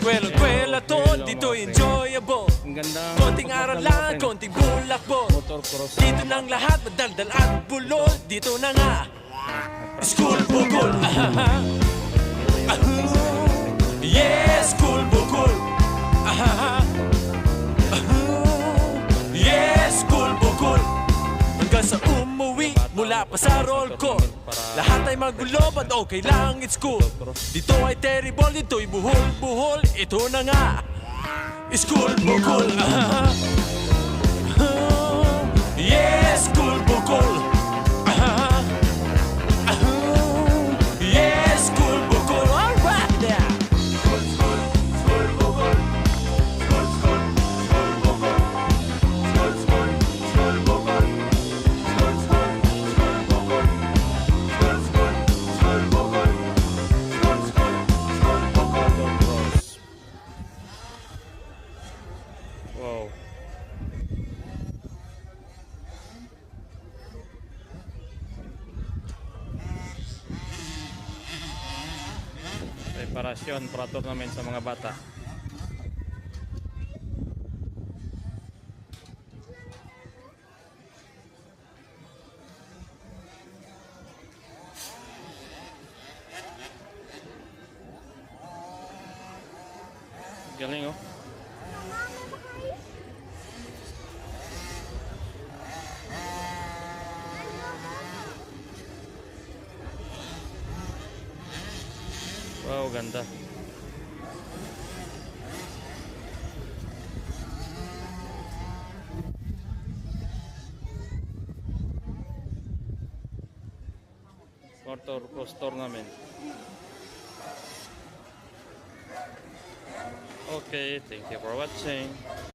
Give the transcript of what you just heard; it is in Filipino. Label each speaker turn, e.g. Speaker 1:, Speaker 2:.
Speaker 1: Eskwela, tol, dito enjoyable.
Speaker 2: Ang ganda.
Speaker 1: Konting aralan, konting bulakbo.
Speaker 2: Motor cross.
Speaker 1: Dito nang lahat, madaldal at bulol. Dito na nga, school bukol. Yes, school bukol. Yes, school bukol. Hanggang sa umuwi, mula pa sa roll call. Lahat ay magulo, but okay lang, it's cool. Dito ay terrible, dito'y buhol-buhol. Ito na nga, school bukol. Yes, school bukol. Yes, school bukol. All right now.
Speaker 2: Wow. Preparasyon para tournament sa mga bata. Galing oh. Wow, ganda. Motor cross tournament. Okay, thank you for watching.